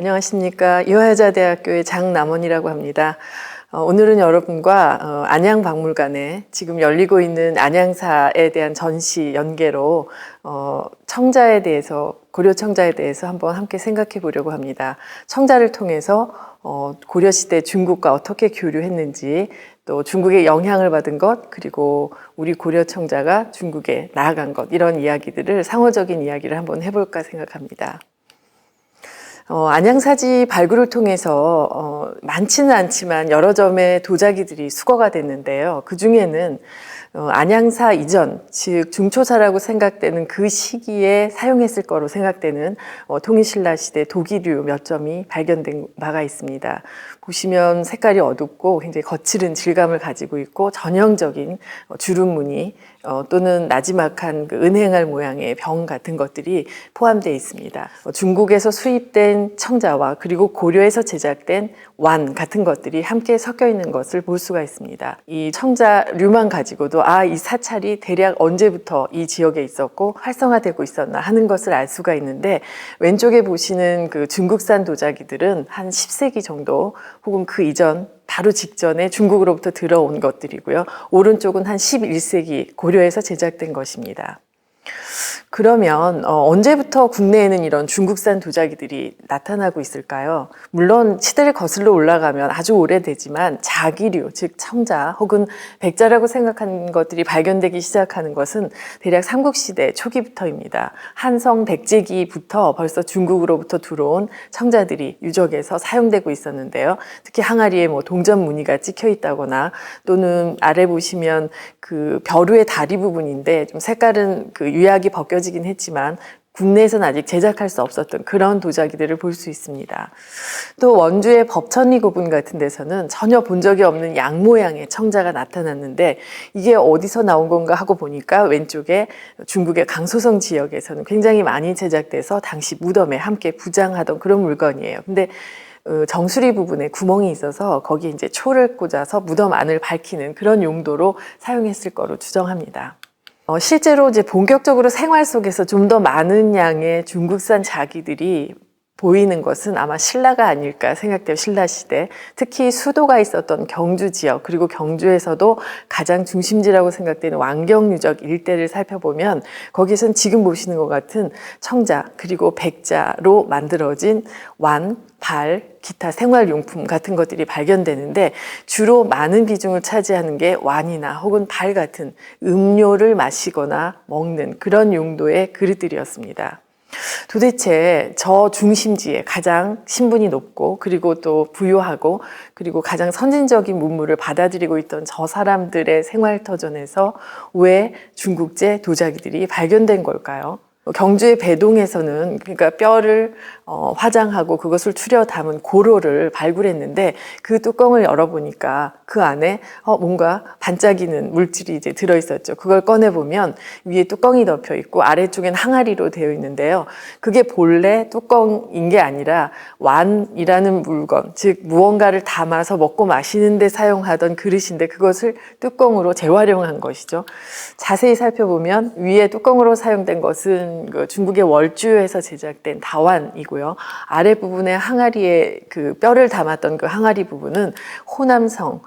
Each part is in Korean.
안녕하십니까. 이화여자대학교의 장남원이라고 합니다. 오늘은 여러분과 안양박물관에 지금 열리고 있는 안양사에 대한 전시 연계로 청자에 대해서, 고려 청자에 대해서 한번 함께 생각해 보려고 합니다. 청자를 통해서 고려시대 중국과 어떻게 교류했는지, 또 중국의 영향을 받은 것, 그리고 우리 고려 청자가 중국에 나아간 것, 이런 이야기들을, 상호적인 이야기를 한번 해볼까 생각합니다. 안양사지 발굴을 통해서 많지는 않지만 여러 점의 도자기들이 수거가 됐는데요. 그 중에는 안양사 이전, 즉 중초사라고 생각되는 그 시기에 사용했을 거로 생각되는 통일신라 시대 도기류 몇 점이 발견된 바가 있습니다. 보시면 색깔이 어둡고 굉장히 거칠은 질감을 가지고 있고 전형적인 주름무늬 또는 나지막한 그 은행알 모양의 병 같은 것들이 포함되어 있습니다. 중국에서 수입된 청자와 그리고 고려에서 제작된 완 같은 것들이 함께 섞여 있는 것을 볼 수가 있습니다. 이 청자류만 가지고도 이 사찰이 대략 언제부터 이 지역에 있었고 활성화되고 있었나 하는 것을 알 수가 있는데, 왼쪽에 보시는 그 중국산 도자기들은 한 10세기 정도 혹은 그 이전 바로 직전에 중국으로부터 들어온 것들이고요. 오른쪽은 한 11세기 고려에서 제작된 것입니다. 그러면 언제부터 국내에는 이런 중국산 도자기들이 나타나고 있을까요? 물론 시대를 거슬러 올라가면 아주 오래되지만 자기류, 즉 청자 혹은 백자라고 생각하는 것들이 발견되기 시작하는 것은 대략 삼국시대 초기부터입니다. 한성 백제기부터 벌써 중국으로부터 들어온 청자들이 유적에서 사용되고 있었는데요. 특히 항아리에 동전 무늬가 찍혀 있다거나, 또는 아래 보시면 그 벼루의 다리 부분인데 좀 색깔은 그 유약이 벗겨지긴 했지만 국내에서는 아직 제작할 수 없었던 그런 도자기들을 볼 수 있습니다. 또 원주의 법천리 고분 같은 데서는 전혀 본 적이 없는 양 모양의 청자가 나타났는데, 이게 어디서 나온 건가 하고 보니까 왼쪽에 중국의 강소성 지역에서는 굉장히 많이 제작돼서 당시 무덤에 함께 부장하던 그런 물건이에요. 근데 정수리 부분에 구멍이 있어서 거기에 이제 초를 꽂아서 무덤 안을 밝히는 그런 용도로 사용했을 거로 추정합니다. 실제로 이제 본격적으로 생활 속에서 좀 더 많은 양의 중국산 자기들이 보이는 것은 아마 신라가 아닐까 생각돼요. 신라시대. 특히 수도가 있었던 경주 지역, 그리고 경주에서도 가장 중심지라고 생각되는 왕경유적 일대를 살펴보면 거기선 지금 보시는 것 같은 청자, 그리고 백자로 만들어진 완, 발, 기타 생활용품 같은 것들이 발견되는데, 주로 많은 비중을 차지하는 게 완이나 혹은 발 같은 음료를 마시거나 먹는 그런 용도의 그릇들이었습니다. 도대체 저 중심지에 가장 신분이 높고 그리고 또 부유하고 그리고 가장 선진적인 문물을 받아들이고 있던 저 사람들의 생활터전에서 왜 중국제 도자기들이 발견된 걸까요? 경주의 배동에서는 그러니까 뼈를 화장하고 그것을 추려 담은 고로를 발굴했는데, 그 뚜껑을 열어보니까 그 안에 뭔가 반짝이는 물질이 이제 들어있었죠. 그걸 꺼내보면 위에 뚜껑이 덮여 있고 아래쪽엔 항아리로 되어 있는데요. 그게 본래 뚜껑인 게 아니라 완이라는 물건, 즉 무언가를 담아서 먹고 마시는 데 사용하던 그릇인데 그것을 뚜껑으로 재활용한 것이죠. 자세히 살펴보면 위에 뚜껑으로 사용된 것은 그 중국의 월주에서 제작된 다완이고요. 아랫부분에 항아리에 그 뼈를 담았던 그 항아리 부분은 호남성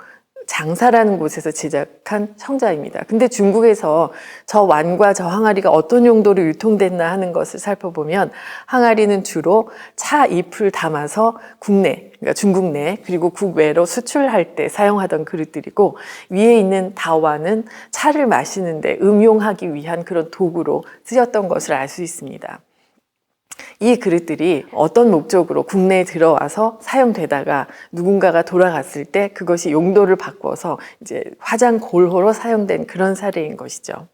장사라는 곳에서 제작한 청자입니다. 근데 중국에서 저 완과 저 항아리가 어떤 용도로 유통됐나 하는 것을 살펴보면, 항아리는 주로 차 잎을 담아서 국내, 그러니까 중국 내 그리고 국외로 수출할 때 사용하던 그릇들이고, 위에 있는 다완은 차를 마시는데 음용하기 위한 그런 도구로 쓰였던 것을 알 수 있습니다. 이 그릇들이 어떤 목적으로 국내에 들어와서 사용되다가 누군가가 돌아갔을 때 그것이 용도를 바꿔서 이제 화장 골호로 사용된 그런 사례인 것이죠.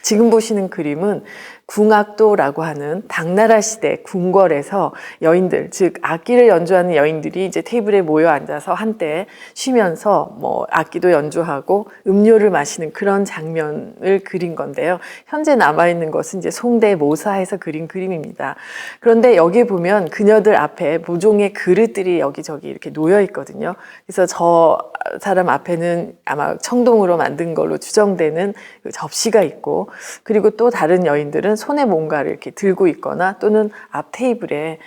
지금 보시는 그림은 궁악도라고 하는 당나라 시대 궁궐에서 여인들, 즉 악기를 연주하는 여인들이 이제 테이블에 모여 앉아서 한때 쉬면서 악기도 연주하고 음료를 마시는 그런 장면을 그린 건데요. 현재 남아있는 것은 이제 송대 모사에서 그린 그림입니다. 그런데 여기 보면 그녀들 앞에 모종의 그릇들이 여기저기 이렇게 놓여 있거든요. 그래서 저 사람 앞에는 아마 청동으로 만든 걸로 추정되는 그 접시가 있고, 그리고 또 다른 여인들은 손에 뭔가를 이렇게 들고 있거나 또는 앞 테이블에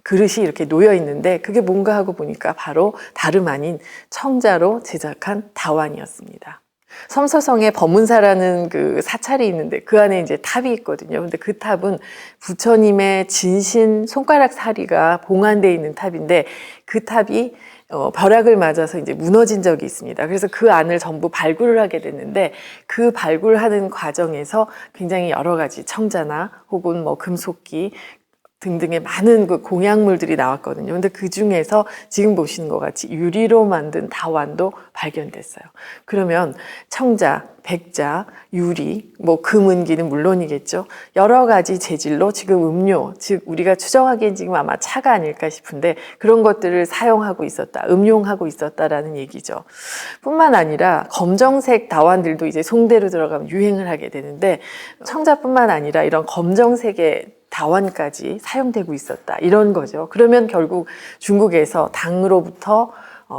그릇이 이렇게 놓여 있는데 그게 뭔가 하고 보니까 바로 다름 아닌 청자로 제작한 다완이었습니다. 섬서성에 범은사라는 그 사찰이 있는데 그 안에 이제 탑이 있거든요. 근데 그 탑은 부처님의 진신 손가락 사리가 봉안되어 있는 탑인데 그 탑이 벼락을 맞아서 이제 무너진 적이 있습니다. 그래서 그 안을 전부 발굴을 하게 됐는데 그 발굴하는 과정에서 굉장히 여러 가지 청자나 혹은 뭐 금속기 등등의 많은 그 공약물들이 나왔거든요. 근데 그 중에서 지금 보시는 것 같이 유리로 만든 다완도 발견됐어요. 그러면 청자, 백자, 유리, 뭐 금은기는 물론이겠죠. 여러 가지 재질로 지금 음료, 즉 우리가 추정하기엔 지금 아마 차가 아닐까 싶은데 그런 것들을 사용하고 있었다, 음용하고 있었다라는 얘기죠. 뿐만 아니라 검정색 다완들도 이제 송대로 들어가면 유행을 하게 되는데 청자뿐만 아니라 이런 검정색의 다완까지 사용되고 있었다 이런 거죠. 그러면 결국 중국에서 당으로부터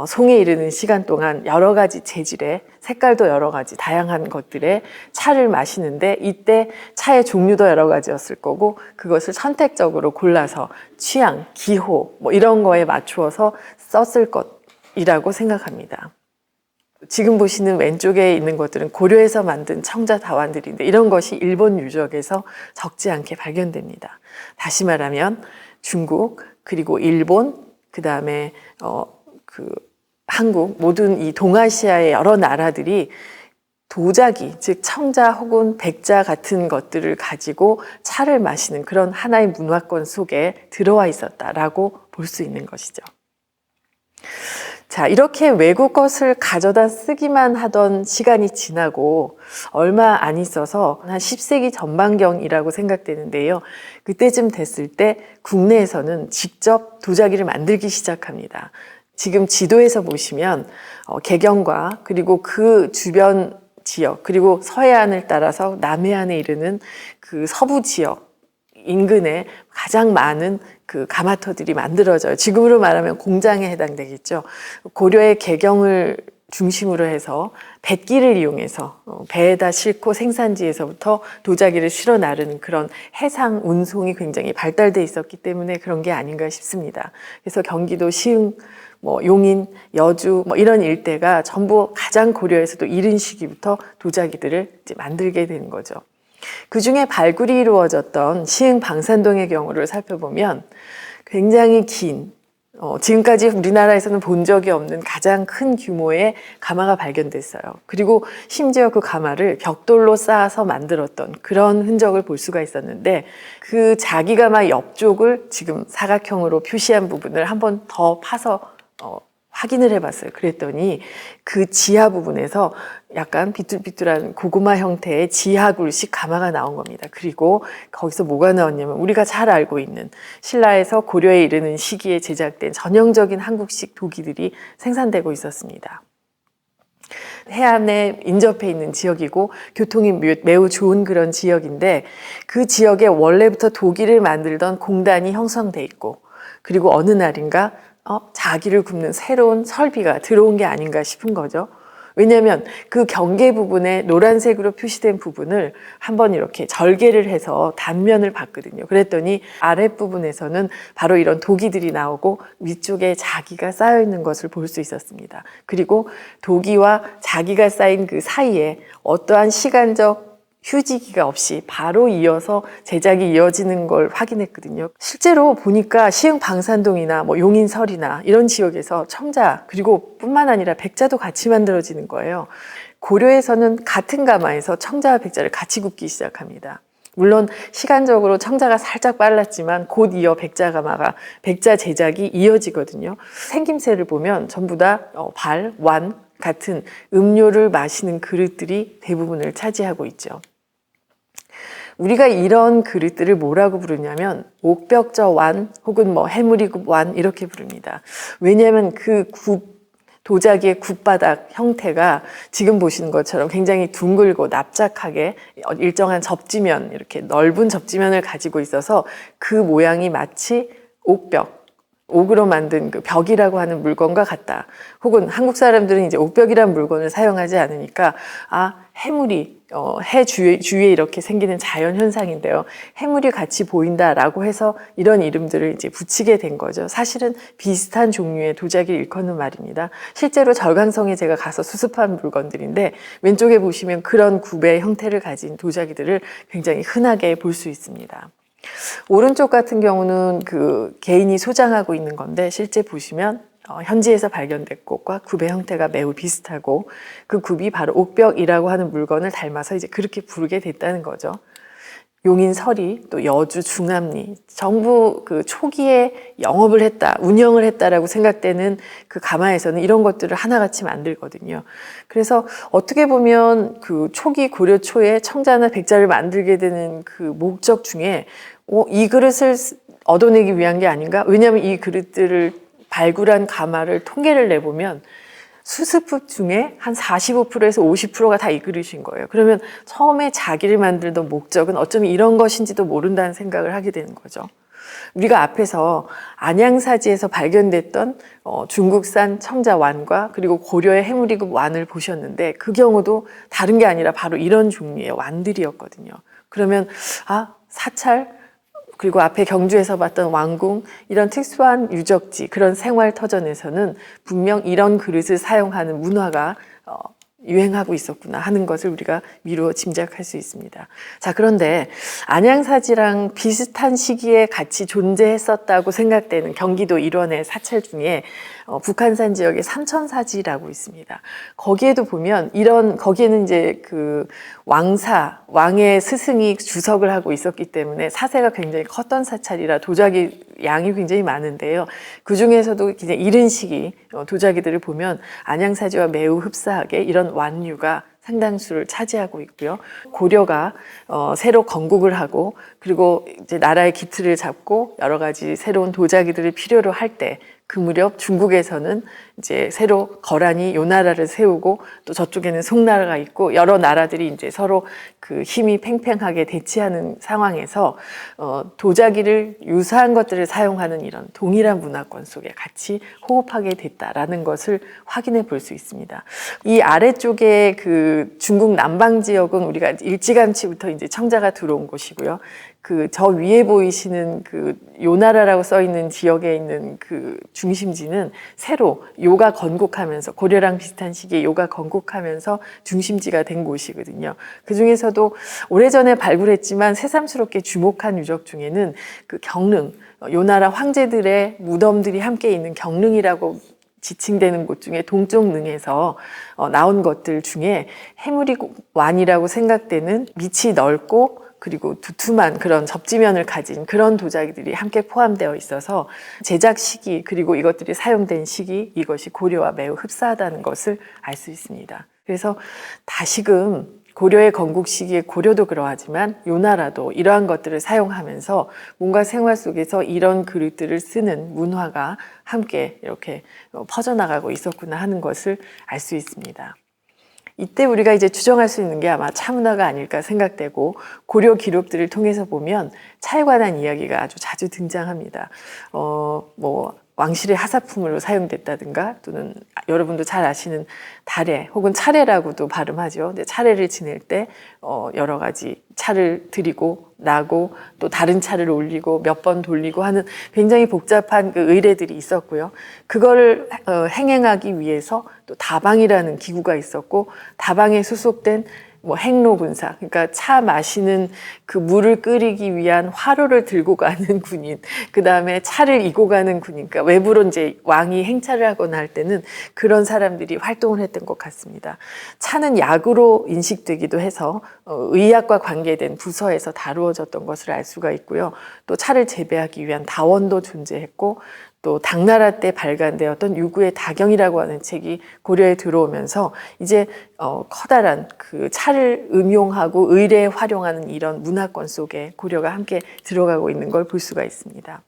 송에 이르는 시간 동안 여러 가지 재질의 색깔도 여러 가지 다양한 것들의 차를 마시는데 이때 차의 종류도 여러 가지였을 거고 그것을 선택적으로 골라서 취향, 기호 뭐 이런 거에 맞추어서 썼을 것이라고 생각합니다. 지금 보시는 왼쪽에 있는 것들은 고려에서 만든 청자 다완들인데 이런 것이 일본 유적에서 적지 않게 발견됩니다. 다시 말하면 중국 그리고 일본 그다음에 한국 모든 이 동아시아의 여러 나라들이 도자기 즉 청자 혹은 백자 같은 것들을 가지고 차를 마시는 그런 하나의 문화권 속에 들어와 있었다라고 볼 수 있는 것이죠. 자, 이렇게 외국 것을 가져다 쓰기만 하던 시간이 지나고 얼마 안 있어서 한 10세기 전반경이라고 생각되는데요. 그때쯤 됐을 때 국내에서는 직접 도자기를 만들기 시작합니다. 지금 지도에서 보시면 개경과 그리고 그 주변 지역 그리고 서해안을 따라서 남해안에 이르는 그 서부 지역 인근에 가장 많은 그 가마터들이 만들어져요. 지금으로 말하면 공장에 해당되겠죠. 고려의 개경을 중심으로 해서 뱃길을 이용해서 배에다 싣고 생산지에서부터 도자기를 실어 나르는 그런 해상 운송이 굉장히 발달돼 있었기 때문에 그런 게 아닌가 싶습니다. 그래서 경기도 시흥, 용인, 여주 이런 일대가 전부 가장 고려에서도 이른 시기부터 도자기들을 이제 만들게 되는 거죠. 그 중에 발굴이 이루어졌던 시흥 방산동의 경우를 살펴보면 굉장히 긴, 지금까지 우리나라에서는 본 적이 없는 가장 큰 규모의 가마가 발견됐어요. 그리고 심지어 그 가마를 벽돌로 쌓아서 만들었던 그런 흔적을 볼 수가 있었는데 그 자기가마 옆쪽을 지금 사각형으로 표시한 부분을 한 번 더 파서 확인을 해봤어요. 그랬더니 그 지하 부분에서 약간 비뚤비뚤한 고구마 형태의 지하굴식 가마가 나온 겁니다. 그리고 거기서 뭐가 나왔냐면 우리가 잘 알고 있는 신라에서 고려에 이르는 시기에 제작된 전형적인 한국식 도기들이 생산되고 있었습니다. 해안에 인접해 있는 지역이고 교통이 매우 좋은 그런 지역인데 그 지역에 원래부터 도기를 만들던 공단이 형성돼 있고 그리고 어느 날인가 자기를 굽는 새로운 설비가 들어온 게 아닌가 싶은 거죠. 왜냐하면 그 경계 부분에 노란색으로 표시된 부분을 한번 이렇게 절개를 해서 단면을 봤거든요. 그랬더니 아랫부분에서는 바로 이런 도기들이 나오고 위쪽에 자기가 쌓여 있는 것을 볼 수 있었습니다. 그리고 도기와 자기가 쌓인 그 사이에 어떠한 시간적 휴지기가 없이 바로 이어서 제작이 이어지는 걸 확인했거든요. 실제로 보니까 시흥 방산동이나 용인설이나 이런 지역에서 청자 그리고 뿐만 아니라 백자도 같이 만들어지는 거예요. 고려에서는 같은 가마에서 청자와 백자를 같이 굽기 시작합니다. 물론 시간적으로 청자가 살짝 빨랐지만 곧 이어 백자 가마가 백자 제작이 이어지거든요. 생김새를 보면 전부 다 발, 완 같은 음료를 마시는 그릇들이 대부분을 차지하고 있죠. 우리가 이런 그릇들을 뭐라고 부르냐면 옥벽저 완 혹은 해무리굽 완 이렇게 부릅니다. 왜냐하면 그 도자기의 굽바닥 형태가 지금 보시는 것처럼 굉장히 둥글고 납작하게 일정한 접지면 이렇게 넓은 접지면을 가지고 있어서 그 모양이 마치 옥벽 옥으로 만든 그 벽이라고 하는 물건과 같다. 혹은 한국 사람들은 이제 옥벽이라는 물건을 사용하지 않으니까 해무리 해 주위에 이렇게 생기는 자연 현상인데요. 해물이 같이 보인다라고 해서 이런 이름들을 이제 붙이게 된 거죠. 사실은 비슷한 종류의 도자기를 일컫는 말입니다. 실제로 절강성에 제가 가서 수습한 물건들인데 왼쪽에 보시면 그런 굽의 형태를 가진 도자기들을 굉장히 흔하게 볼 수 있습니다. 오른쪽 같은 경우는 그 개인이 소장하고 있는 건데 실제 보시면 현지에서 발견된 것과 굽의 형태가 매우 비슷하고 그 굽이 바로 옥벽이라고 하는 물건을 닮아서 이제 그렇게 부르게 됐다는 거죠. 용인 서리, 또 여주 중암리, 전부 그 초기에 영업을 했다, 운영을 했다라고 생각되는 그 가마에서는 이런 것들을 하나같이 만들거든요. 그래서 어떻게 보면 그 초기 고려 초에 청자나 백자를 만들게 되는 그 목적 중에 이 그릇을 얻어내기 위한 게 아닌가? 왜냐하면 이 그릇들을 발굴한 가마를 통계를 내보면 수습품 중에 한 45%에서 50%가 다 이 그릇인 거예요. 그러면 처음에 자기를 만들던 목적은 어쩌면 이런 것인지도 모른다는 생각을 하게 되는 거죠. 우리가 앞에서 안양사지에서 발견됐던 중국산 청자완과 그리고 고려의 해무리급 완을 보셨는데 그 경우도 다른 게 아니라 바로 이런 종류의 완들이었거든요. 그러면 사찰 그리고 앞에 경주에서 봤던 왕궁 이런 특수한 유적지 그런 생활터전에서는 분명 이런 그릇을 사용하는 문화가 유행하고 있었구나 하는 것을 우리가 미루어 짐작할 수 있습니다. 자, 그런데 안양사지랑 비슷한 시기에 같이 존재했었다고 생각되는 경기도 일원의 사찰 중에 북한산 지역의 삼천사지라고 있습니다. 거기에도 보면 거기에는 이제 그 왕의 스승이 주석을 하고 있었기 때문에 사세가 굉장히 컸던 사찰이라 도자기 양이 굉장히 많은데요. 그 중에서도 이제 이른 시기 도자기들을 보면 안양사지와 매우 흡사하게 이런 완류가 상당수를 차지하고 있고요. 고려가 새로 건국을 하고 그리고 이제 나라의 기틀을 잡고 여러 가지 새로운 도자기들을 필요로 할 때 그 무렵 중국에서는 이제 새로 거란이 요 나라를 세우고 또 저쪽에는 송나라가 있고 여러 나라들이 이제 서로 그 힘이 팽팽하게 대치하는 상황에서 도자기를 유사한 것들을 사용하는 이런 동일한 문화권 속에 같이 호흡하게 됐다라는 것을 확인해 볼 수 있습니다. 이 아래쪽에 그 중국 남방 지역은 우리가 일찌감치부터 이제 청자가 들어온 곳이고요. 그 저 위에 보이시는 그 요나라라고 써 있는 지역에 있는 그 중심지는 새로 요가 건국하면서 고려랑 비슷한 시기에 요가 건국하면서 중심지가 된 곳이거든요. 그 중에서도 오래전에 발굴했지만 새삼스럽게 주목한 유적 중에는 그 경릉, 요나라 황제들의 무덤들이 함께 있는 경릉이라고 지칭되는 곳 중에 동쪽 능에서 나온 것들 중에 해무리 완이라고 생각되는 밑이 넓고 그리고 두툼한 그런 접지면을 가진 그런 도자기들이 함께 포함되어 있어서 제작 시기 그리고 이것들이 사용된 시기 이것이 고려와 매우 흡사하다는 것을 알 수 있습니다. 그래서 다시금 고려의 건국 시기에 고려도 그러하지만 요나라도 이러한 것들을 사용하면서 뭔가 생활 속에서 이런 그릇들을 쓰는 문화가 함께 이렇게 퍼져나가고 있었구나 하는 것을 알 수 있습니다. 이때 우리가 이제 추정할 수 있는 게 아마 차문화가 아닐까 생각되고 고려 기록들을 통해서 보면 차에 관한 이야기가 아주 자주 등장합니다. 왕실의 하사품으로 사용됐다든가 또는 여러분도 잘 아시는 다례 혹은 차례라고도 발음하죠. 근데 차례를 지낼 때 여러 가지 차를 드리고 나고 또 다른 차를 올리고 몇 번 돌리고 하는 굉장히 복잡한 그 의례들이 있었고요. 그걸 행행하기 위해서 또 다방이라는 기구가 있었고 다방에 수속된 행로군사, 그러니까 차 마시는 그 물을 끓이기 위한 화로를 들고 가는 군인, 그 다음에 차를 이고 가는 군인, 그러니까 외부로 이제 왕이 행차를 하거나 할 때는 그런 사람들이 활동을 했던 것 같습니다. 차는 약으로 인식되기도 해서 의학과 관계된 부서에서 다루어졌던 것을 알 수가 있고요. 또 차를 재배하기 위한 다원도 존재했고, 또 당나라 때 발간되었던 유구의 다경이라고 하는 책이 고려에 들어오면서 이제 커다란 그 차를 음용하고 의례에 활용하는 이런 문화권 속에 고려가 함께 들어가고 있는 걸 볼 수가 있습니다.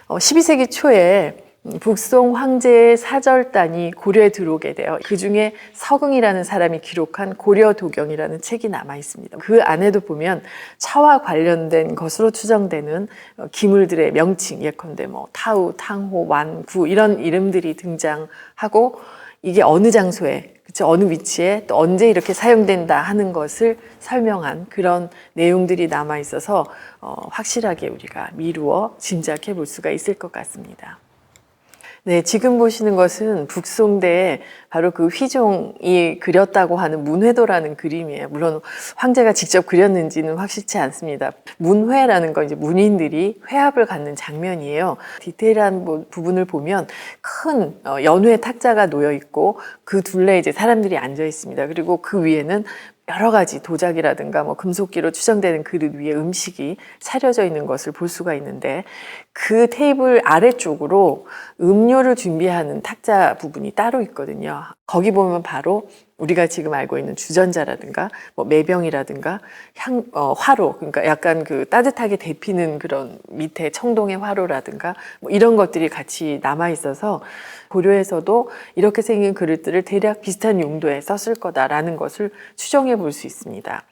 12세기 초에 북송 황제의 사절단이 고려에 들어오게 돼요. 그 중에 서긍이라는 사람이 기록한 고려도경이라는 책이 남아 있습니다. 그 안에도 보면 차와 관련된 것으로 추정되는 기물들의 명칭, 예컨대 타우, 탕호, 완, 구 이런 이름들이 등장하고 이게 어느 장소에 어느 위치에 또 언제 이렇게 사용된다 하는 것을 설명한 그런 내용들이 남아 있어서 확실하게 우리가 미루어 짐작해 볼 수가 있을 것 같습니다. 네, 지금 보시는 것은 북송대에 바로 그 휘종이 그렸다고 하는 문회도라는 그림이에요. 물론 황제가 직접 그렸는지는 확실치 않습니다. 문회라는 건 이제 문인들이 회합을 갖는 장면이에요. 디테일한 부분을 보면 큰 연회 탁자가 놓여 있고 그 둘레에 이제 사람들이 앉아 있습니다. 그리고 그 위에는 여러 가지 도자기라든가 금속기로 추정되는 그릇 위에 음식이 차려져 있는 것을 볼 수가 있는데 그 테이블 아래쪽으로 음료를 준비하는 탁자 부분이 따로 있거든요. 거기 보면 바로 우리가 지금 알고 있는 주전자라든가 매병이라든가 화로, 그러니까 약간 그 따뜻하게 데피는 그런 밑에 청동의 화로라든가 이런 것들이 같이 남아 있어서 고려에서도 이렇게 생긴 그릇들을 대략 비슷한 용도에 썼을 거다라는 것을 추정해 볼 수 있습니다.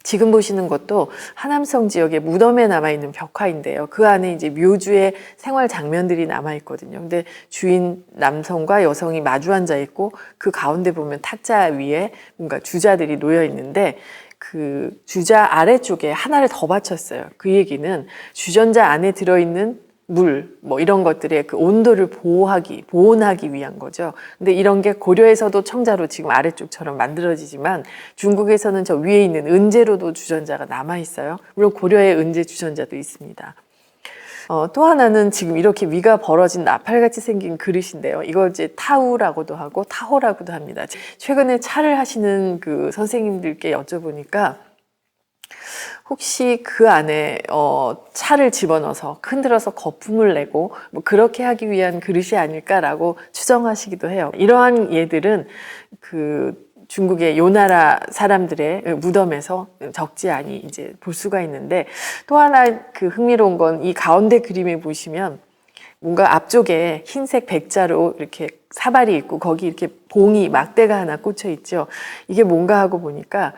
지금 보시는 것도 하남성 지역의 무덤에 남아있는 벽화인데요. 그 안에 이제 묘주의 생활 장면들이 남아있거든요. 근데 주인 남성과 여성이 마주 앉아 있고 그 가운데 보면 탁자 위에 뭔가 주자들이 놓여 있는데 그 주자 아래쪽에 하나를 더 받쳤어요. 그 얘기는 주전자 안에 들어있는 물, 이런 것들의 그 온도를 보온하기 위한 거죠. 근데 이런 게 고려에서도 청자로 지금 아래쪽처럼 만들어지지만 중국에서는 저 위에 있는 은재로도 주전자가 남아있어요. 물론 고려의 은재 주전자도 있습니다. 또 하나는 지금 이렇게 위가 벌어진 나팔같이 생긴 그릇인데요. 이걸 이제 타우라고도 하고 타호라고도 합니다. 최근에 차를 하시는 그 선생님들께 여쭤보니까 혹시 그 안에 차를 집어넣어서 흔들어서 거품을 내고 그렇게 하기 위한 그릇이 아닐까라고 추정하시기도 해요. 이러한 예들은 그 중국의 요나라 사람들의 무덤에서 적지 않이 이제 볼 수가 있는데 또 하나 그 흥미로운 건 이 가운데 그림에 보시면 뭔가 앞쪽에 흰색 백자로 이렇게 사발이 있고 거기 이렇게 봉이 막대가 하나 꽂혀 있죠. 이게 뭔가 하고 보니까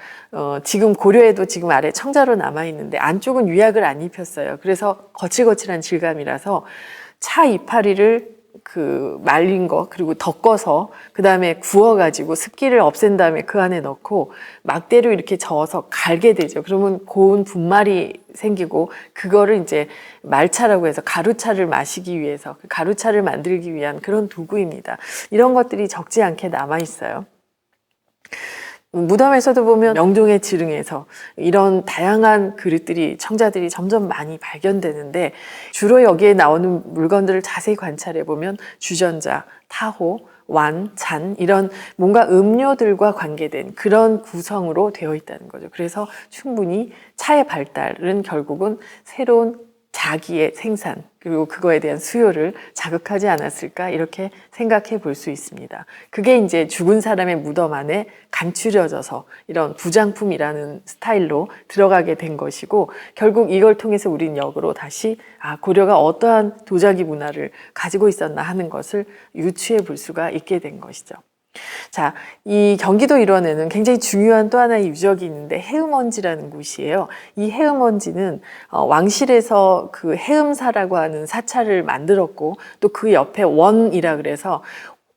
지금 고려에도 지금 아래 청자로 남아 있는데 안쪽은 유약을 안 입혔어요. 그래서 거칠거칠한 질감이라서 차 이파리를 그 말린 거 그리고 덮어서 그 다음에 구워가지고 습기를 없앤 다음에 그 안에 넣고 막대로 이렇게 저어서 갈게 되죠. 그러면 고운 분말이 생기고 그거를 이제 말차라고 해서 가루차를 마시기 위해서 가루차를 만들기 위한 그런 도구입니다. 이런 것들이 적지 않게 남아 있어요. 무덤에서도 보면 영종의 지릉에서 이런 다양한 그릇들이 청자들이 점점 많이 발견되는데 주로 여기에 나오는 물건들을 자세히 관찰해 보면 주전자, 타호, 완, 잔 이런 뭔가 음료들과 관계된 그런 구성으로 되어 있다는 거죠. 그래서 충분히 차의 발달은 결국은 새로운 자기의 생산 그리고 그거에 대한 수요를 자극하지 않았을까 이렇게 생각해 볼 수 있습니다. 그게 이제 죽은 사람의 무덤 안에 감추려져서 이런 부장품이라는 스타일로 들어가게 된 것이고 결국 이걸 통해서 우리는 역으로 다시 고려가 어떠한 도자기 문화를 가지고 있었나 하는 것을 유추해 볼 수가 있게 된 것이죠. 자, 이 경기도 일원에는 굉장히 중요한 또 하나의 유적이 있는데 해음원지라는 곳이에요. 이 해음원지는 왕실에서 그 해음사라고 하는 사찰을 만들었고 또 그 옆에 원이라 그래서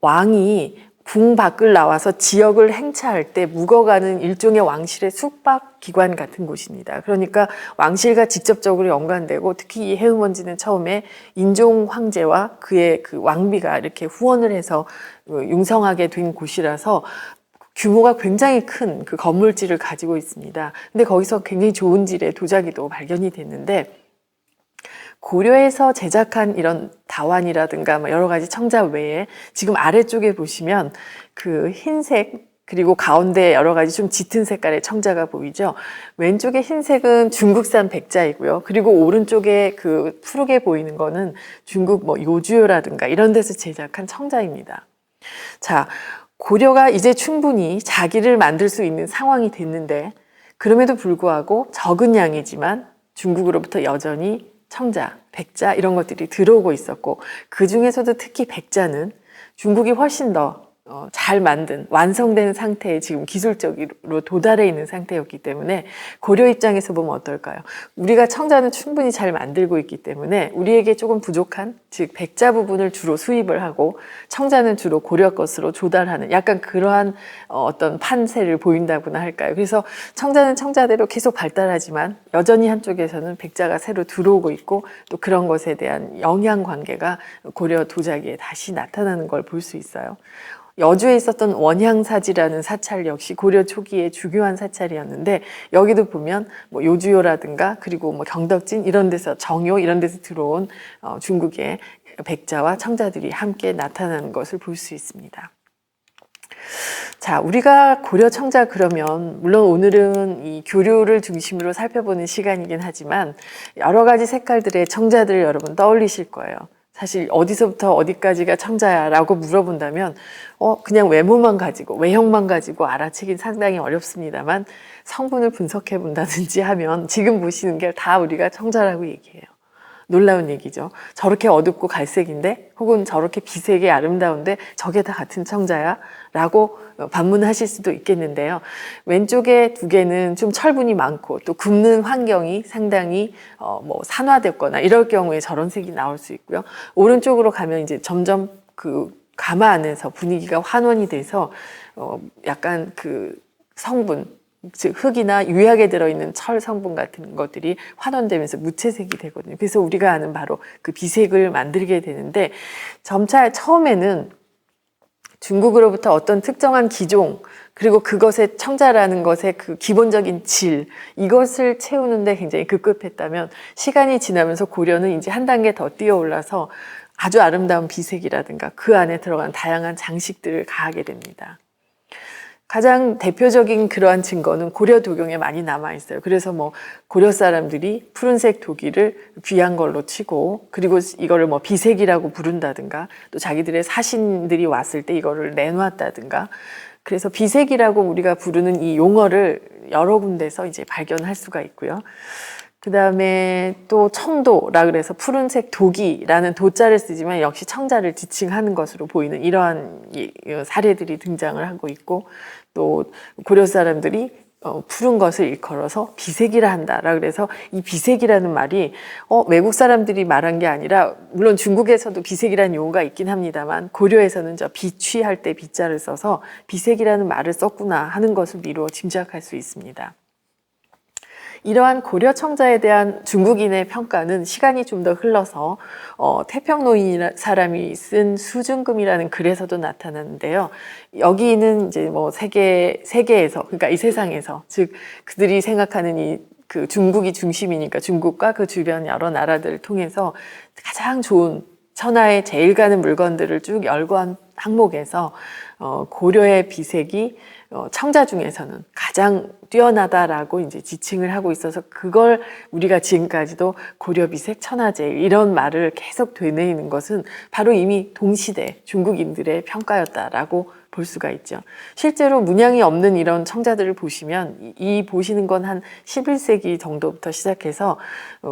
왕이 궁 밖을 나와서 지역을 행차할 때 묵어가는 일종의 왕실의 숙박 기관 같은 곳입니다. 그러니까 왕실과 직접적으로 연관되고 특히 이 해음원지는 처음에 인종 황제와 그의 그 왕비가 이렇게 후원을 해서 융성하게 된 곳이라서 규모가 굉장히 큰 그 건물질을 가지고 있습니다. 근데 거기서 굉장히 좋은 질의 도자기도 발견이 됐는데 고려에서 제작한 이런 다완이라든가 여러 가지 청자 외에 지금 아래쪽에 보시면 그 흰색 그리고 가운데 여러 가지 좀 짙은 색깔의 청자가 보이죠. 왼쪽에 흰색은 중국산 백자이고요. 그리고 오른쪽에 그 푸르게 보이는 거는 중국 요주요라든가 이런 데서 제작한 청자입니다. 자, 고려가 이제 충분히 자기를 만들 수 있는 상황이 됐는데 그럼에도 불구하고 적은 양이지만 중국으로부터 여전히 청자, 백자 이런 것들이 들어오고 있었고 그 중에서도 특히 백자는 중국이 훨씬 더 잘 만든 완성된 상태에 지금 기술적으로 도달해 있는 상태였기 때문에 고려 입장에서 보면 어떨까요? 우리가 청자는 충분히 잘 만들고 있기 때문에 우리에게 조금 부족한, 즉 백자 부분을 주로 수입을 하고 청자는 주로 고려 것으로 조달하는 약간 그러한 어떤 판세를 보인다고나 할까요? 그래서 청자는 청자대로 계속 발달하지만 여전히 한쪽에서는 백자가 새로 들어오고 있고 또 그런 것에 대한 영향 관계가 고려 도자기에 다시 나타나는 걸 볼 수 있어요. 여주에 있었던 원향사지라는 사찰 역시 고려 초기에 중요한 사찰이었는데 여기도 보면 뭐 요주요라든가 그리고 뭐 경덕진 이런 데서 정요 이런 데서 들어온 중국의 백자와 청자들이 함께 나타나는 것을 볼 수 있습니다. 자, 우리가 고려 청자 그러면 물론 오늘은 이 교류를 중심으로 살펴보는 시간이긴 하지만 여러 가지 색깔들의 청자들을 여러분 떠올리실 거예요. 사실 어디서부터 어디까지가 청자야라고 물어본다면 그냥 외모만 가지고 외형만 가지고 알아채긴 상당히 어렵습니다만 성분을 분석해 본다든지 하면 지금 보시는 게 다 우리가 청자라고 얘기해요. 놀라운 얘기죠. 저렇게 어둡고 갈색인데 혹은 저렇게 비색이 아름다운데 저게 다 같은 청자야? 라고 반문하실 수도 있겠는데요. 왼쪽에 두 개는 좀 철분이 많고 또 굽는 환경이 상당히 산화됐거나 이럴 경우에 저런 색이 나올 수 있고요. 오른쪽으로 가면 이제 점점 그 가마 안에서 분위기가 환원이 돼서 약간 그 성분 즉 흙이나 유약에 들어있는 철 성분 같은 것들이 환원되면서 무채색이 되거든요. 그래서 우리가 아는 바로 그 비색을 만들게 되는데 점차 처음에는 중국으로부터 어떤 특정한 기종 그리고 그것의 청자라는 것의 그 기본적인 질 이것을 채우는데 굉장히 급급했다면 시간이 지나면서 고려는 이제 한 단계 더 뛰어 올라서 아주 아름다운 비색이라든가 그 안에 들어간 다양한 장식들을 가하게 됩니다. 가장 대표적인 그러한 증거는 고려 도경에 많이 남아 있어요. 그래서 뭐 고려 사람들이 푸른색 도기를 귀한 걸로 치고 그리고 이거를 뭐 비색이라고 부른다든가 또 자기들의 사신들이 왔을 때 이거를 내놓았다든가 그래서 비색이라고 우리가 부르는 이 용어를 여러 군데서 이제 발견할 수가 있고요. 그 다음에 또 청도라 그래서 푸른색 도기라는 도자를 쓰지만 역시 청자를 지칭하는 것으로 보이는 이러한 사례들이 등장을 하고 있고 또 고려 사람들이 푸른 것을 일컬어서 비색이라 한다라 그래서 이 비색이라는 말이 외국 사람들이 말한 게 아니라 물론 중국에서도 비색이라는 용어가 있긴 합니다만 고려에서는 저 비취할 때 비자를 써서 비색이라는 말을 썼구나 하는 것을 미루어 짐작할 수 있습니다. 이러한 고려 청자에 대한 중국인의 평가는 시간이 좀 더 흘러서 태평노인 사람이 쓴 수증금이라는 글에서도 나타나는데요. 여기는 이제 뭐 세계에서 그러니까 이 세상에서 즉 그들이 생각하는 이 그 중국이 중심이니까 중국과 그 주변 여러 나라들을 통해서 가장 좋은 천하에 제일 가는 물건들을 쭉 열거한 항목에서 고려의 비색이 청자 중에서는 가장 뛰어나다라고 이제 지칭을 하고 있어서 그걸 우리가 지금까지도 고려비색 천하제일 이런 말을 계속 되뇌이는 것은 바로 이미 동시대 중국인들의 평가였다라고 볼 수가 있죠. 실제로 문양이 없는 이런 청자들을 보시면 이 보시는 건 한 11세기 정도부터 시작해서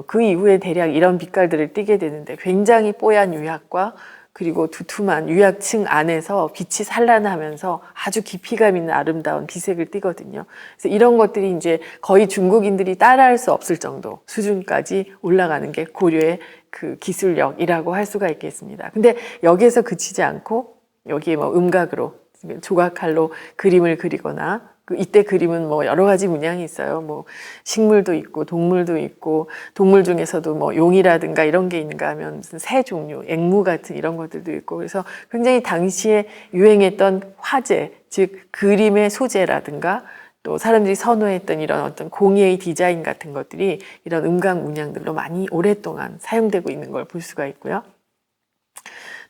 그 이후에 대략 이런 빛깔들을 띠게 되는데 굉장히 뽀얀 유약과 그리고 두툼한 유약층 안에서 빛이 산란하면서 아주 깊이감 있는 아름다운 비색을 띠거든요. 그래서 이런 것들이 이제 거의 중국인들이 따라할 수 없을 정도 수준까지 올라가는 게 고려의 그 기술력이라고 할 수가 있겠습니다. 근데 여기에서 그치지 않고 여기에 뭐 음각으로 조각칼로 그림을 그리거나 이때 그림은 뭐 여러 가지 문양이 있어요. 뭐 식물도 있고 동물도 있고 동물 중에서도 뭐 용이라든가 이런 게 있는가 하면 무슨 새 종류, 앵무 같은 이런 것들도 있고 그래서 굉장히 당시에 유행했던 화제, 즉 그림의 소재라든가 또 사람들이 선호했던 이런 어떤 공예의 디자인 같은 것들이 이런 음각 문양들로 많이 오랫동안 사용되고 있는 걸 볼 수가 있고요.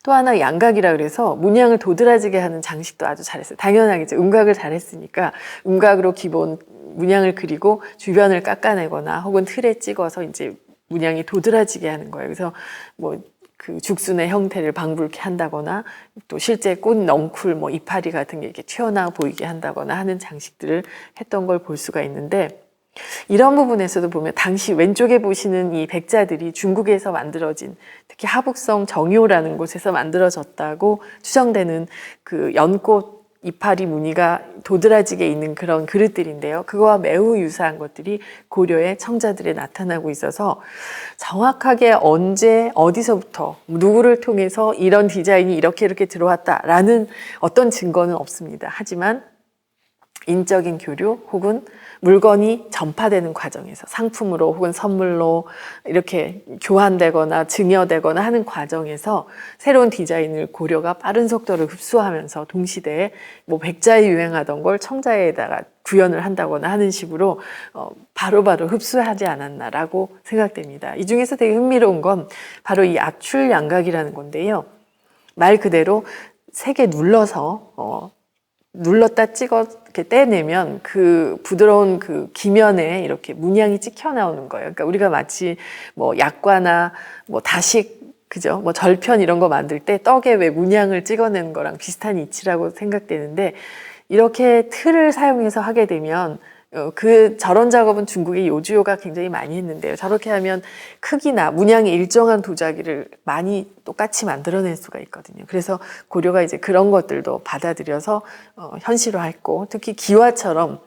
또 하나 양각이라 그래서 문양을 도드라지게 하는 장식도 아주 잘했어요. 당연하겠죠. 음각을 잘했으니까 음각으로 기본 문양을 그리고 주변을 깎아내거나 혹은 틀에 찍어서 이제 문양이 도드라지게 하는 거예요. 그래서 뭐 그 죽순의 형태를 방불케 한다거나 또 실제 꽃 넝쿨 뭐 이파리 같은 게 이렇게 튀어나와 보이게 한다거나 하는 장식들을 했던 걸 볼 수가 있는데 이런 부분에서도 보면 당시 왼쪽에 보시는 이 백자들이 중국에서 만들어진, 특히 하북성 정효라는 곳에서 만들어졌다고 추정되는 그 연꽃 이파리 무늬가 도드라지게 있는 그런 그릇들인데요. 그거와 매우 유사한 것들이 고려의 청자들에 나타나고 있어서 정확하게 언제 어디서부터 누구를 통해서 이런 디자인이 이렇게 들어왔다라는 어떤 증거는 없습니다. 하지만 인적인 교류 혹은 물건이 전파되는 과정에서 상품으로 혹은 선물로 이렇게 교환되거나 증여되거나 하는 과정에서 새로운 디자인을 고려가 빠른 속도로 흡수하면서 동시대에 뭐 백자에 유행하던 걸 청자에다가 구현을 한다거나 하는 식으로 바로바로 흡수하지 않았나라고 생각됩니다. 이 중에서 되게 흥미로운 건 바로 이 압출양각이라는 건데요. 말 그대로 세게 눌러서 눌렀다 찍어 이렇게 떼내면 그 부드러운 그 기면에 이렇게 문양이 찍혀 나오는 거예요. 그러니까 우리가 마치 뭐 약과나 뭐 다식, 그죠? 뭐 절편 이런 거 만들 때 떡에 왜 문양을 찍어내는 거랑 비슷한 이치라고 생각되는데, 이렇게 틀을 사용해서 하게 되면 저런 작업은 중국의 요주요가 굉장히 많이 했는데요. 저렇게 하면 크기나 문양이 일정한 도자기를 많이 똑같이 만들어낼 수가 있거든요. 그래서 고려가 이제 그런 것들도 받아들여서 현실화했고, 특히 기와처럼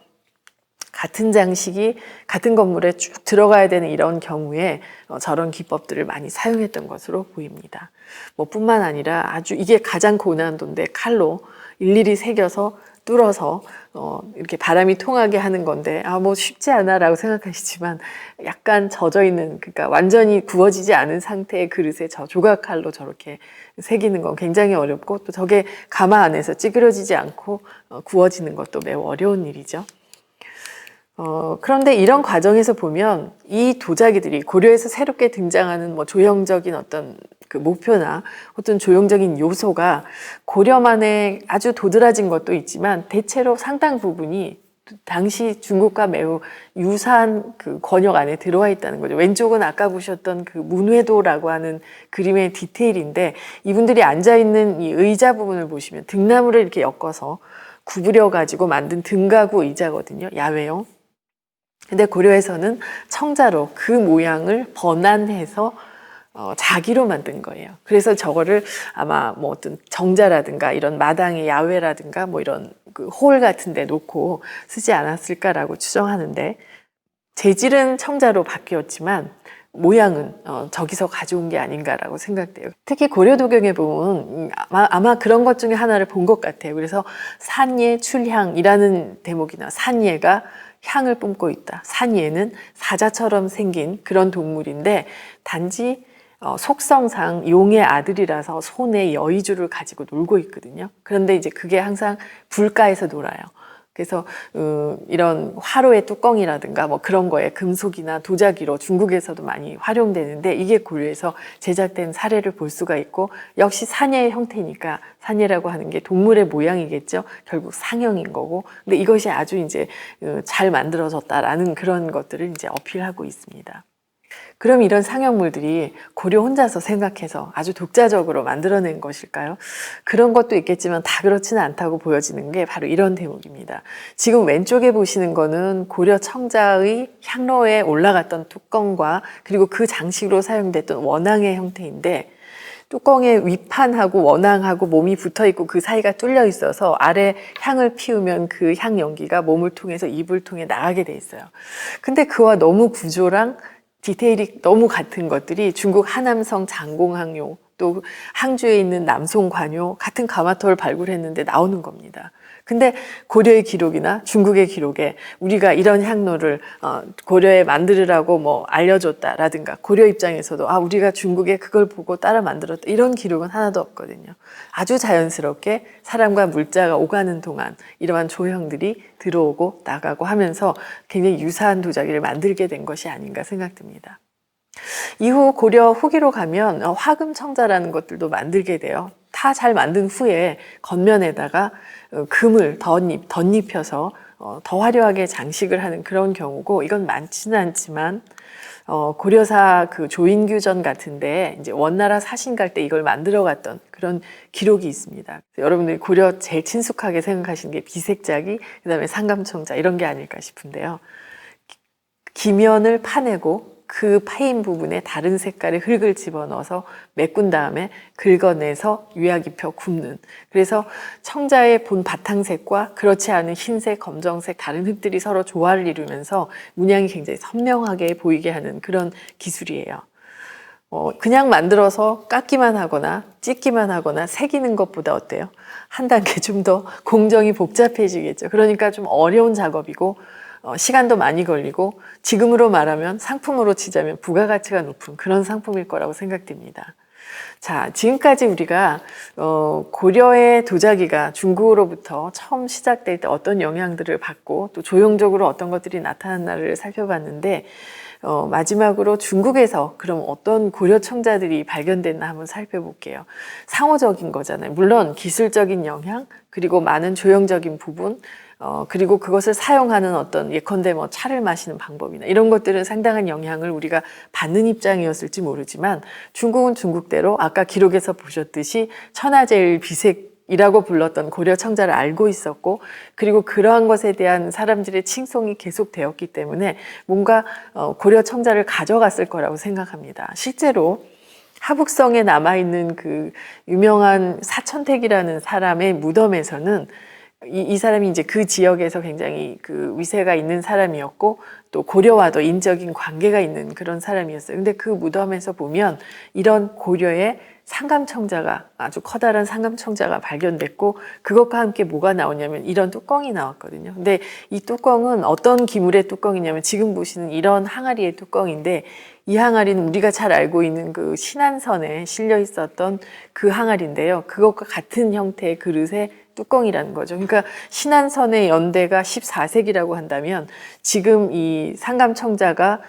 같은 장식이 같은 건물에 쭉 들어가야 되는 이런 경우에 저런 기법들을 많이 사용했던 것으로 보입니다. 뭐 뿐만 아니라 아주 이게 가장 고난도인데, 칼로 일일이 새겨서 뚫어서 이렇게 바람이 통하게 하는 건데, 뭐 쉽지 않아라고 생각하시지만, 약간 젖어 있는, 그러니까 완전히 구워지지 않은 상태의 그릇에 저 조각칼로 저렇게 새기는 건 굉장히 어렵고, 또 저게 가마 안에서 찌그러지지 않고 구워지는 것도 매우 어려운 일이죠. 그런데 이런 과정에서 보면 이 도자기들이 고려에서 새롭게 등장하는 뭐 조형적인 어떤 그 목표나 어떤 조형적인 요소가 고려만의 아주 도드라진 것도 있지만, 대체로 상당 부분이 당시 중국과 매우 유사한 그 권역 안에 들어와 있다는 거죠. 왼쪽은 아까 보셨던 그 문회도라고 하는 그림의 디테일인데, 이분들이 앉아있는 이 의자 부분을 보시면 등나무를 이렇게 엮어서 구부려 가지고 만든 등가구 의자거든요. 야외용. 근데 고려에서는 청자로 그 모양을 번안해서 자기로 만든 거예요. 그래서 저거를 아마 뭐 어떤 정자라든가 이런 마당의 야외라든가 뭐 이런 그 홀 같은 데 놓고 쓰지 않았을까라고 추정하는데, 재질은 청자로 바뀌었지만 모양은 저기서 가져온 게 아닌가라고 생각돼요. 특히 고려도경에 보면 아마 그런 것 중에 하나를 본 것 같아요. 그래서 산예 출향이라는 대목이나, 산예가 향을 뿜고 있다. 산예는 사자처럼 생긴 그런 동물인데, 단지 속성상 용의 아들이라서 손에 여의주를 가지고 놀고 있거든요. 그런데 이제 그게 항상 불가에서 놀아요. 그래서 이런 화로의 뚜껑이라든가 뭐 그런 거에 금속이나 도자기로 중국에서도 많이 활용되는데, 이게 고려에서 제작된 사례를 볼 수가 있고, 역시 산예의 형태니까 산예라고 하는 게 동물의 모양이겠죠. 결국 상형인 거고, 근데 이것이 아주 이제 잘 만들어졌다라는 그런 것들을 이제 어필하고 있습니다. 그럼 이런 상형물들이 고려 혼자서 생각해서 아주 독자적으로 만들어낸 것일까요? 그런 것도 있겠지만 다 그렇지는 않다고 보여지는 게 바로 이런 대목입니다. 지금 왼쪽에 보시는 거는 고려 청자의 향로에 올라갔던 뚜껑과, 그리고 그 장식으로 사용됐던 원앙의 형태인데, 뚜껑에 위판하고 원앙하고 몸이 붙어있고 그 사이가 뚫려 있어서 아래 향을 피우면 그 향 연기가 몸을 통해서 입을 통해 나가게 돼 있어요. 근데 그와 너무 구조랑 디테일이 너무 같은 것들이 중국 하남성 장공항요, 또 항주에 있는 남송관요 같은 가마터를 발굴했는데 나오는 겁니다. 근데 고려의 기록이나 중국의 기록에 우리가 이런 향로를 고려에 만들으라고 뭐 알려줬다라든가, 고려 입장에서도 우리가 중국에 그걸 보고 따라 만들었다, 이런 기록은 하나도 없거든요. 아주 자연스럽게 사람과 물자가 오가는 동안 이러한 조형들이 들어오고 나가고 하면서 굉장히 유사한 도자기를 만들게 된 것이 아닌가 생각됩니다. 이후 고려 후기로 가면 화금청자라는 것들도 만들게 돼요. 다 잘 만든 후에 겉면에다가 금을 덧입혀서 더 화려하게 장식을 하는 그런 경우고, 이건 많지는 않지만 고려사 그 조인규전 같은데 이제 원나라 사신 갈 때 이걸 만들어 갔던 그런 기록이 있습니다. 여러분들이 고려 제일 친숙하게 생각하시는 게 비색자기, 그다음에 상감청자 이런 게 아닐까 싶은데요. 지면을 파내고 그 파인 부분에 다른 색깔의 흙을 집어넣어서 메꾼 다음에 긁어내서 유약 입혀 굽는, 그래서 청자의 본 바탕색과 그렇지 않은 흰색, 검정색 다른 흙들이 서로 조화를 이루면서 문양이 굉장히 선명하게 보이게 하는 그런 기술이에요. 그냥 만들어서 깎기만 하거나 찢기만 하거나 새기는 것보다 어때요? 한 단계 좀 더 공정이 복잡해지겠죠. 그러니까 좀 어려운 작업이고 시간도 많이 걸리고 지금으로 말하면 상품으로 치자면 부가가치가 높은 그런 상품일 거라고 생각됩니다. 자, 지금까지 우리가 고려의 도자기가 중국으로부터 처음 시작될 때 어떤 영향들을 받고 또 조형적으로 어떤 것들이 나타났나를 살펴봤는데 마지막으로 중국에서 그럼 어떤 고려 청자들이 발견됐나 한번 살펴볼게요. 상호적인 거잖아요. 물론 기술적인 영향, 그리고 많은 조형적인 부분, 그리고 그것을 사용하는 어떤 예컨대 뭐 차를 마시는 방법이나 이런 것들은 상당한 영향을 우리가 받는 입장이었을지 모르지만 중국은 중국대로 아까 기록에서 보셨듯이 천하제일비색 이라고 불렀던 고려 청자를 알고 있었고, 그리고 그러한 것에 대한 사람들의 칭송이 계속되었기 때문에 뭔가 고려 청자를 가져갔을 거라고 생각합니다. 실제로 하북성에 남아있는 그 유명한 사천택이라는 사람의 무덤에서는 이 사람이 이제 그 지역에서 굉장히 그 위세가 있는 사람이었고 또 고려와도 인적인 관계가 있는 그런 사람이었어요. 근데 그 무덤에서 보면 이런 고려의 상감청자가, 아주 커다란 상감청자가 발견됐고 그것과 함께 뭐가 나오냐면 이런 뚜껑이 나왔거든요. 근데 이 뚜껑은 어떤 기물의 뚜껑이냐면 지금 보시는 이런 항아리의 뚜껑인데, 이 항아리는 우리가 잘 알고 있는 그 신안선에 실려 있었던 그 항아리인데요. 그것과 같은 형태의 그릇의 뚜껑이라는 거죠. 그러니까 신안선의 연대가 14세기라고 한다면 지금 이 상감청자가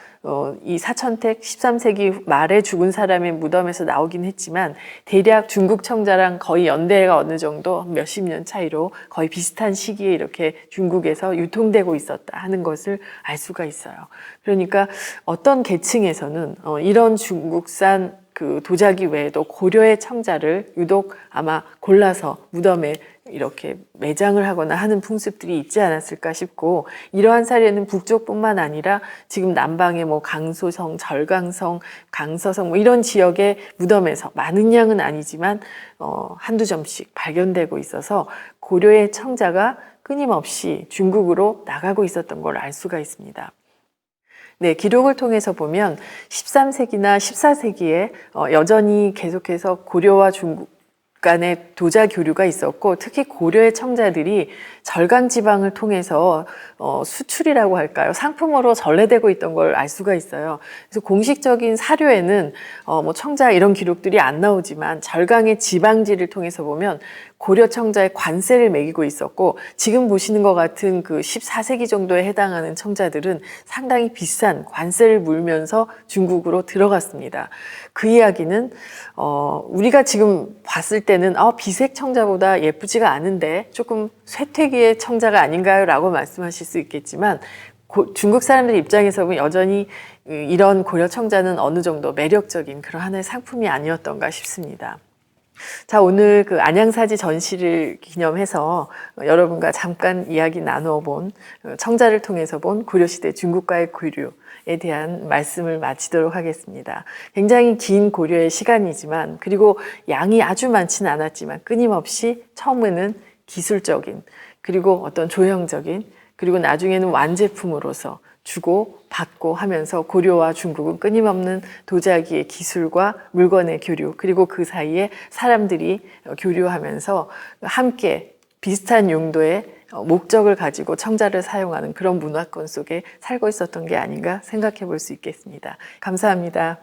이 사천택 13세기 말에 죽은 사람의 무덤에서 나오긴 했지만 대략 중국 청자랑 거의 연대가 어느 정도 몇십 년 차이로 거의 비슷한 시기에 이렇게 중국에서 유통되고 있었다 하는 것을 알 수가 있어요. 그러니까 어떤 계층에서는 이런 중국산 그 도자기 외에도 고려의 청자를 유독 아마 골라서 무덤에 이렇게 매장을 하거나 하는 풍습들이 있지 않았을까 싶고, 이러한 사례는 북쪽뿐만 아니라 지금 남방의 뭐 강소성, 절강성, 강서성 뭐 이런 지역의 무덤에서 많은 양은 아니지만 한두 점씩 발견되고 있어서 고려의 청자가 끊임없이 중국으로 나가고 있었던 걸 알 수가 있습니다. 네, 기록을 통해서 보면 13세기나 14세기에 여전히 계속해서 고려와 중국 간의 도자 교류가 있었고, 특히 고려의 청자들이 절강 지방을 통해서 수출이라고 할까요? 상품으로 전래되고 있던 걸 알 수가 있어요. 그래서 공식적인 사료에는 뭐 청자 이런 기록들이 안 나오지만 절강의 지방지를 통해서 보면 고려 청자의 관세를 매기고 있었고, 지금 보시는 것 같은 그 14세기 정도에 해당하는 청자들은 상당히 비싼 관세를 물면서 중국으로 들어갔습니다. 그 이야기는 우리가 지금 봤을 때는 비색 청자보다 예쁘지가 않은데 조금 쇠퇴기의 청자가 아닌가요? 라고 말씀하실 수 있겠지만 중국 사람들 입장에서 보면 여전히 이런 고려 청자는 어느 정도 매력적인 그런 하나의 상품이 아니었던가 싶습니다. 자, 오늘 그 안양사지 전시를 기념해서 여러분과 잠깐 이야기 나누어 본 청자를 통해서 본 고려시대 중국과의 교류에 대한 말씀을 마치도록 하겠습니다. 굉장히 긴 고려의 시간이지만, 그리고 양이 아주 많지는 않았지만 끊임없이 처음에는 기술적인, 그리고 어떤 조형적인, 그리고 나중에는 완제품으로서 주고 받고 하면서 고려와 중국은 끊임없는 도자기의 기술과 물건의 교류, 그리고 그 사이에 사람들이 교류하면서 함께 비슷한 용도의 목적을 가지고 청자를 사용하는 그런 문화권 속에 살고 있었던 게 아닌가 생각해 볼 수 있겠습니다. 감사합니다.